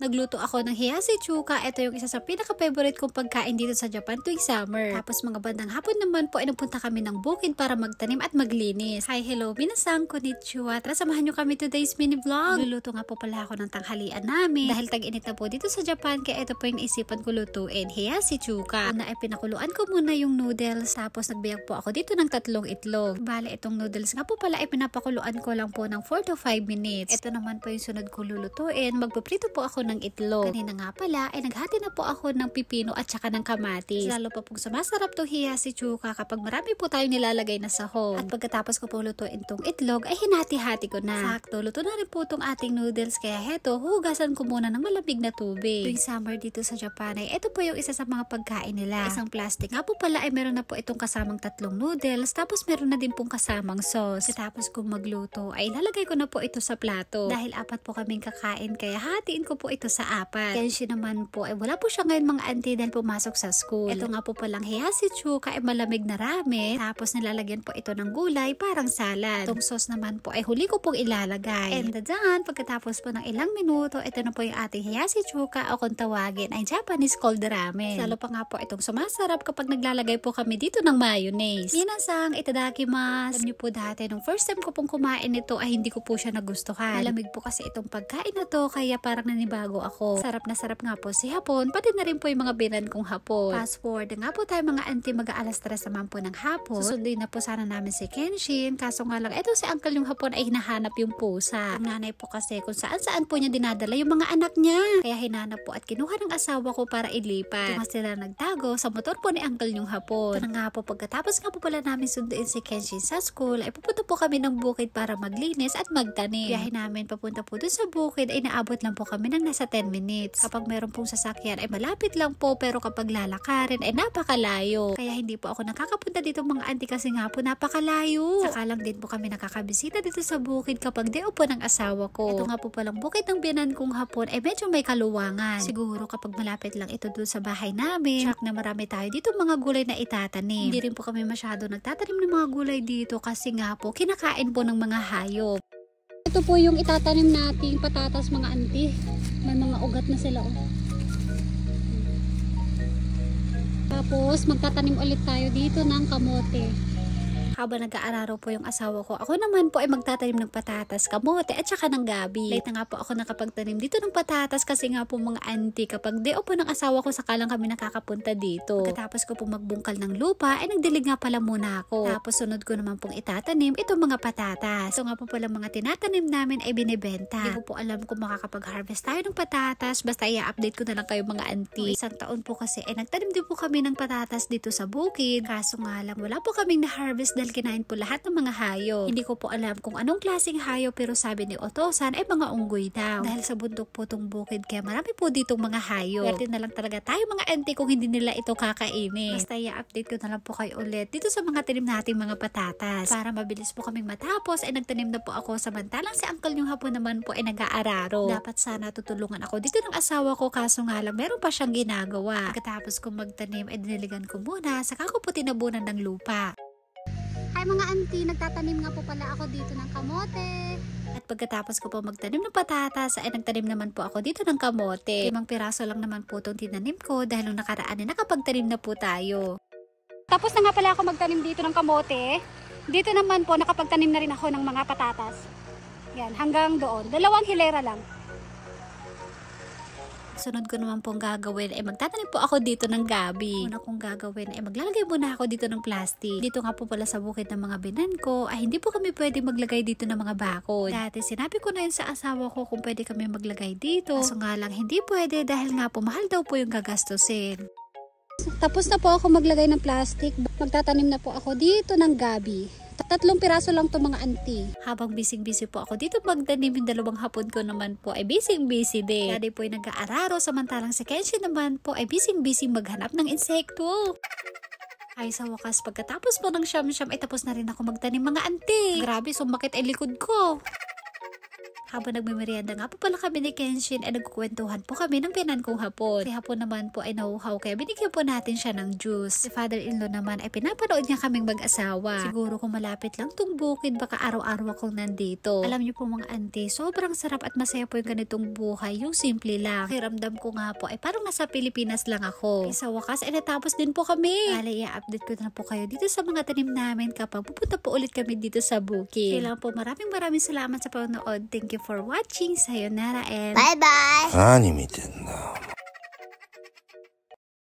Nagluto ako ng hiyasi chuka. Ito yung isa sa pinaka-favorite kong pagkain dito sa Japan tuwing summer. Tapos mga bandang hapon naman po ay nagpunta kami ng bukid para magtanim at maglinis. Hi, hello, minasang konnichiwa. Tara, samahan nyo kami today's mini vlog. Luluto nga po pala ako ng tanghalian namin. Dahil tag-init na po dito sa Japan, kaya ito po yung naisipan ko lutuin, hiyasi chuka. Una ay pinakuluan ko muna yung noodles. Tapos nagbiyag po ako dito ng 3 itlog. Bale, itong noodles nga po pala ay pinapakuluan ko lang po ng 4 to 5 minutes. Ito naman po yung sunod ko lulutuin. Magpaprito po ako ng itlog. Kanina nga pala ay naghati na po ako ng pipino at saka ng kamatis. Lalo pa pong sumasarap to hiyasi chuka kapag marami po tayong nilalagay na sahog. At pagkatapos ko po lutuin tong itlog ay hinati-hati ko na. Sakto, luto na rin po tong ating noodles, kaya heto, hugasan ko muna ng malamig na tubig. Tuwing summer dito sa Japan ay ito po yung isa sa mga pagkain nila. Isang plastic nga po pala ay meron na po itong kasamang 3 noodles, tapos meron na din pong kasamang sauce. Tapos kung magluto ay lalagay ko na po ito sa plato. Dahil 4 po kaming kakain, kaya hatiin ko po ito sa 4. Kenshi naman po ay wala po siya ngayon mga auntie dahil pumasok sa school. Ito nga po palang hiyasi chuka ay malamig na ramen. Tapos nilalagyan po ito ng gulay parang salad. Itong sauce naman po ay huli ko pong ilalagay. And dyan, pagkatapos po ng ilang minuto, ito na po yung ating hiyasi chuka o kung tawagin ay Japanese cold ramen. Lalo pa nga po itong sumasarap kapag naglalagay po kami dito ng mayonnaise. Minasang itadakimasu. Alam niyo po dati, nung first time ko pong kumain nito ay hindi ko po siya nagustuhan. Malamig po kasi itong pagkain na to, kaya parang nanibago ako. Sarap na sarap nga po si hapon, pati na rin po yung mga binan kong hapon. Fast forward nga po tayo mga auntie, mag-aalas 3 naman po ng hapon. Susunduin na po sana namin si Kenshin, kaso nga lang, eto si uncle yung hapon ay hinahanap yung pusa. Ang nanay po kasi kung saan po niya dinadala yung mga anak niya. Kaya hinanap po at kinuha ng asawa ko para ilipat. Kung sila nagtago sa motor po ni uncle yung hapon. Ito nga po, pagkatapos nga po pala namin sunduin si Kenshin sa school, ay pupunta po kami ng bukid para maglinis at magtanim. Biyahe namin papunta po dun sa bukid ay naabot lang po kami ng nasa 10 minutes. Kapag meron pong sasakyan ay malapit lang po, pero kapag lalakarin ay napakalayo. Kaya hindi po ako nakakapunta dito mga auntie kasi nga po napakalayo. Saka lang din po kami nakakabisita dito sa bukid kapag day off po ng asawa ko. Ito nga po palang bukid ng biyanan kong hapon ay medyo may kaluwangan. Siguro kapag malapit lang ito dun sa bahay namin, check na marami tayo dito mga gulay na itatanim. Hindi rin po kami masyado nagtatanim ng mga gulay dito kasi nga po kinakain po ng mga hayop. Ito po yung itatanim nating patatas mga auntie. May mga ugat na sila oh. Tapos magtatanim ulit tayo dito ng kamote. Habang nag-aararo po yung asawa ko, ako naman po ay magtatanim ng patatas, kamote at saka ng gabi. Late na nga po ako nakapagtanim dito ng patatas kasi nga po mga auntie, kapag day off po ng asawa ko saka lang kami nakakapunta dito. Pagkatapos ko pong magbungkal ng lupa ay nagdilig nga pala muna ako. Tapos sunod ko naman pong itatanim itong mga patatas. Ito nga po pala mga tinatanim namin ay binibenta. Hindi ko po alam kung makakapag-harvest tayo ng patatas, basta i-update ko na lang kayo mga auntie. Isang taon po kasi ay nagtanim din po kami ng patatas dito sa bukid. Kaso nga lang wala po kaming na-harvest dahil kinain po lahat ng mga hayop. Hindi ko po alam kung anong klaseng hayop, pero sabi ni Otosan ay mga unggoy daw. Dahil sa bundok po tong bukid kaya marami po ditong mga hayop. Pwede na lang talaga tayo mga auntie kung hindi nila ito kakainin. Basta i-update ko na lang po kayo ulit dito sa mga tanim nating mga patatas. Para mabilis po kaming matapos ay nagtanim na po ako, samantalang si uncle yung hapon naman po ay nag-aararo. Dapat sana tutulungan ako dito ng asawa ko, kaso nga lang meron pa siyang ginagawa. Pagkatapos kong magtanim ay diniligan ko muna, saka ko po tinabunan ng lupa. Hi mga auntie, nagtatanim nga po pala ako dito ng kamote. At pagkatapos ko po magtanim ng patatas ay nagtanim naman po ako dito ng kamote. 5 piraso lang naman po itong tinanim ko dahil nung nakaraan ay nakapagtanim na po tayo. Tapos na nga pala ako magtanim dito ng kamote. Dito naman po nakapagtanim na rin ako ng mga patatas. Yan, hanggang doon. 2 hilera lang. Sunod ko naman pong gagawin ay magtatanim po ako dito ng gabi. Una kong gagawin ay maglalagay muna ako dito ng plastic. Dito nga po pala sa bukid ng mga binan ko ay hindi po kami pwede maglagay dito ng mga bakod. Dati sinabi ko na yun sa asawa ko kung pwede kami maglagay dito. Kaso nga lang hindi pwede dahil nga po mahal daw po yung gagastusin. Tapos na po ako maglagay ng plastic. Magtatanim na po ako dito ng gabi. 3 piraso lang to mga auntie. Habang busy po ako dito magtanim, yung 2 hapon ko naman po ay busy din. Daddy po ay nag-aararo, samantalang si Kenshi naman po ay busy maghanap ng insekto. Ay sa wakas, pagkatapos po ng siyam-siyam ay tapos na rin ako magtanim mga auntie. Grabe, sumakit ay likod ko. Habang nagmimerienda nga po pala kami ni Kenshin ay nagkukwentuhan po kami ng pinan kong hapon. Si hapon naman po ay nauuhaw kaya binigyan po natin siya ng juice. Si father-in-law naman ay pinapanood niya kaming mag-asawa. Siguro kung malapit lang tong bukid baka araw-araw akong nandito. Alam niyo po mga auntie, sobrang sarap at masaya po yung ganitong buhay, yung simple lang. Kiramdam ko nga po ay parang nasa Pilipinas lang ako. Sa wakas ay natapos din po kami. I-update ko na po kayo dito sa mga tanim namin kapag pupunta po ulit kami dito sa bukid. Kailangan po maraming salamat sa panonood. Thank you for watching. Sayonara and bye bye. 何見てんだ